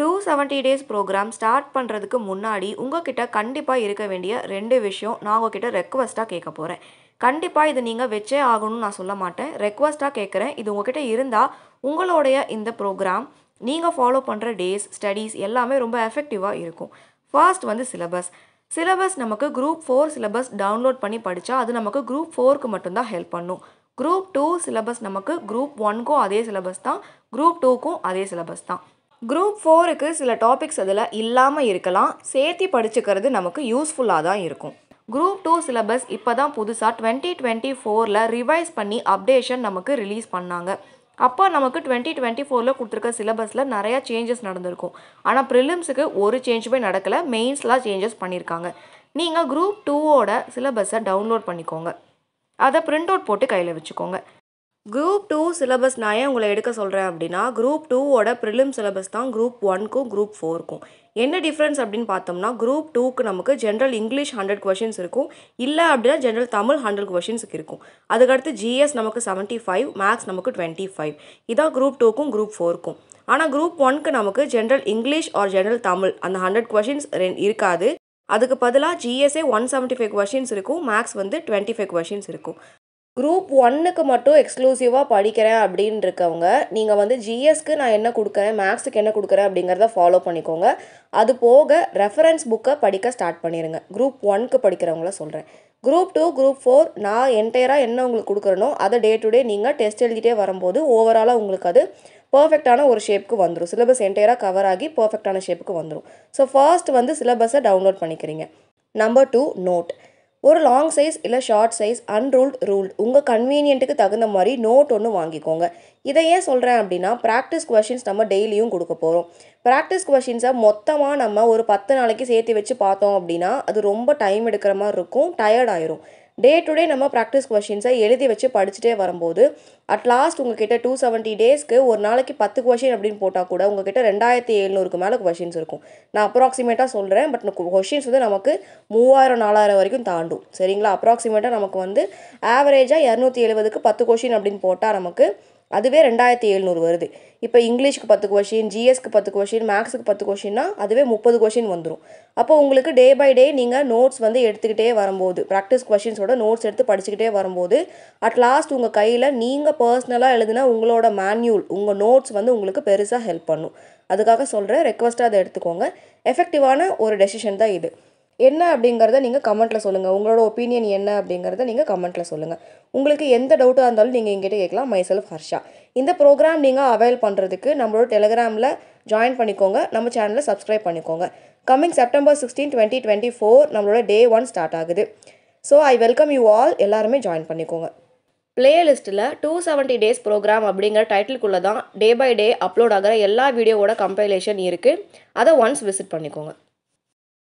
270 days program start பண்ணுறதுக்கு முன்னாடி உங்ககிட்ட கண்டிப்பாக இருக்க வேண்டிய 2 விஷயம் நான் உங்ககிட்ட ரெக்வஸ்ட்டாக கேட்க போகிறேன். கண்டிப்பாக இது நீங்கள் வச்சே ஆகணும்னு நான் சொல்ல மாட்டேன். ரெக்வஸ்ட்டாக கேட்குறேன். இது உங்ககிட்ட இருந்தால் உங்களுடைய இந்த ப்ரோக்ராம் நீங்கள் ஃபாலோ பண்ணுற டேஸ் ஸ்டடீஸ் எல்லாமே ரொம்ப எஃபெக்டிவாக இருக்கும். ஃபர்ஸ்ட் வந்து சிலபஸ் நமக்கு குரூப் 4 சிலபஸ் டவுன்லோட் பண்ணி படித்தா அது நமக்கு குரூப் 4க்கு மட்டும்தான் ஹெல்ப் பண்ணும். குரூப் 2 சிலபஸ் நமக்கு குரூப் 1க்கும் அதே சிலபஸ் தான், குரூப் 2க்கும் அதே சிலபஸ் தான். குரூப் 4க்கு சில டாபிக்ஸ் அதில் இல்லாமல் இருக்கலாம், சேர்த்து படிச்சுக்கிறது நமக்கு யூஸ்ஃபுல்லாக தான் இருக்கும். குரூப் 2 சிலபஸ் இப்போ தான் புதுசாக 2024ல் ரிவைஸ் பண்ணி அப்டேஷன் நமக்கு ரிலீஸ் பண்ணாங்க. அப்போ நமக்கு 2024ல் கொடுத்துருக்க சிலபஸில் நிறையா சேஞ்சஸ் நடந்திருக்கும். ஆனால் ப்ரிலிம்ஸுக்கு ஒரு சேஞ்சுமே நடக்கலை, மெயின்ஸ்லாம் சேஞ்சஸ் பண்ணியிருக்காங்க. நீங்கள் குரூப் 2ஓட சிலபஸை டவுன்லோட் பண்ணிக்கோங்க, அதை பிரிண்ட் அவுட் போட்டு கையில் வச்சுக்கோங்க. குரூப் 2 சிலபஸ் நான் ஏன் உங்களை எடுக்க சொல்கிறேன் அப்படின்னா, குரூப் 2ஓட ப்ரிலிம் சிலபஸ் தான் குரூப் 1க்கும் குரூப் 4க்கும். என்ன டிஃப்ரென்ஸ் அப்படின்னு பார்த்தோம்னா, குரூப் 2க்கு நமக்கு ஜென்ரல் இங்கிலீஷ் 100 கொஷின்ஸ் இருக்கும், இல்லை அப்படின்னா ஜென்ரல் தமிழ் 100 கொஷின்ஸுக்கு இருக்கும். அதுக்கடுத்து ஜிஎஸ் நமக்கு 75, மேக்ஸ் நமக்கு 25. இதான் குரூப் 2க்கும் குரூப் 4க்கும். ஆனால் குரூப் 1க்கு நமக்கு general English or general Tamil அந்த 100 கொஷின்ஸ் இருக்காது. அதுக்கு பதிலாக ஜிஎஸ்ஏ 175 கொஷின்ஸ் இருக்கும், மேக்ஸ் வந்து 25 கொஷின்ஸ் இருக்கும். குரூப் 1க்கு மட்டும் எக்ஸ்க்ளூசிவாக படிக்கிறேன் அப்படின்னு இருக்கவங்க, நீங்கள் வந்து ஜிஎஸ்க்கு நான் என்ன கொடுக்குறேன், மேக்ஸுக்கு என்ன கொடுக்குறேன் அப்படிங்கிறத ஃபாலோ பண்ணிக்கோங்க. அது போக ரெஃபரன்ஸ் புக்கை படிக்க ஸ்டார்ட் பண்ணிடுங்க. குரூப் 1க்கு படிக்கிறவங்கள சொல்கிறேன். குரூப் 2, குரூப் 4 நான் என்டையராக என்ன உங்களுக்கு கொடுக்குறனோ அதை டே டு டே நீங்கள் டெஸ்ட் எழுதிட்டே வரும்போது ஓவராலாக உங்களுக்கு அது பர்ஃபெக்டான ஒரு ஷேப்புக்கு வந்துடும். சிலபஸ் என்டையராக கவர் ஆகி பர்ஃபெக்டான ஷேப்புக்கு வந்துடும். ஸோ ஃபர்ஸ்ட் வந்து சிலபஸை டவுன்லோட் பண்ணிக்கிறீங்க. Number 2, note. ஒரு லாங் சைஸ் இல்லை ஷார்ட் சைஸ் ரூல்ட் உங்கள் கன்வீனியன்ட்டுக்கு தகுந்த மாதிரி நோட் ஒன்று வாங்கிக்கோங்க. இதை ஏன் சொல்கிறேன் அப்படின்னா, ப்ராக்டிஸ் கொஷின்ஸ் நம்ம டெய்லியும் கொடுக்க போகிறோம். ப்ராக்டிஸ் கொஷின்ஸை மொத்தமாக நம்ம ஒரு 10 நாளைக்கு சேர்த்து வச்சு பார்த்தோம் அப்படின்னா அது ரொம்ப டைம் எடுக்கிற மாதிரி இருக்கும், டயர்ட் ஆயிரும். டே டு டே நம்ம ப்ராக்டிஸ் கொஷின்ஸை எழுதி வச்சு படிச்சுட்டே வரும்போது அட்லாஸ்ட் உங்ககிட்ட 270 டேஸ்க்கு ஒரு நாளைக்கு 10 கொஷின் அப்படின்னு போட்டால் கூட உங்ககிட்ட 2700க்கு மேலே கொஷின்ஸ் இருக்கும். நான் அப்ராக்சிமேட்டாக சொல்கிறேன், பட் கொஷின்ஸ் வந்து நமக்கு 3000-4000 வரைக்கும் தாண்டும். சரிங்களா? அப்ராக்சிமேட்டாக நமக்கு வந்து ஆவரேஜாக 270க்கு 10 கொஷின் அப்படின்னு போட்டால் நமக்கு அதுவே 2700 வருது. இப்போ இங்கிலீஷ்க்கு 10 கொஷின், ஜிஎஸ்க்கு 10 கொஷின், மேக்ஸுக்கு 10 கொஷின்னா அதுவே 30 கொஷின் வந்துடும். அப்போ உங்களுக்கு டே பை டே நீங்கள் நோட்ஸ் வந்து எடுத்துக்கிட்டே வரும்போது, ப்ராக்டிஸ் கொஷின்ஸோட நோட்ஸ் எடுத்து படிச்சுக்கிட்டே வரும்போது அட்லாஸ்ட் உங்கள் கையில் நீங்கள் பர்சனலாக எழுதின உங்களோட மேன்யூல், உங்கள் நோட்ஸ் வந்து உங்களுக்கு பெருசாக ஹெல்ப் பண்ணும். அதுக்காக சொல்கிறேன், ரெக்வஸ்ட்டாக அதை எடுத்துக்கோங்க. எஃபெக்டிவான ஒரு டெசிஷன் தான் இது. என்ன அப்படிங்கிறத நீங்கள் கமெண்ட்டில் சொல்லுங்கள். உங்களோட ஒப்பீனியன் என்ன அப்படிங்கிறத நீங்கள் கமெண்ட்டில் சொல்லுங்கள். உங்களுக்கு எந்த டவுட்டாக இருந்தாலும் நீங்கள் எங்கிட்ட கேட்கலாம். மைசெல்ஃப் ஹர்ஷா. இந்த ப்ரோக்ராம் நீங்கள் அவைல் பண்ணுறதுக்கு நம்மளோட டெலிகிராமில் ஜாயின் பண்ணிக்கோங்க, நம்ம சேனலை சப்ஸ்கிரைப் பண்ணிக்கோங்க. கம்மிங் September 16, 2024 நம்மளோட Day 1 ஸ்டார்ட் ஆகுது. So I welcome you all. எல்லாருமே ஜாயின் பண்ணிக்கோங்க. பிளேலிஸ்ட்டில் 270 டேஸ் ப்ரோக்ராம் அப்படிங்கிற டைட்டிலுக்குள்ளே தான் டே பை டே அப்லோட் ஆகிற எல்லா வீடியோவோட கம்பைலேஷன் இருக்குது. அதை ஒன்ஸ் விசிட் பண்ணிக்கோங்க.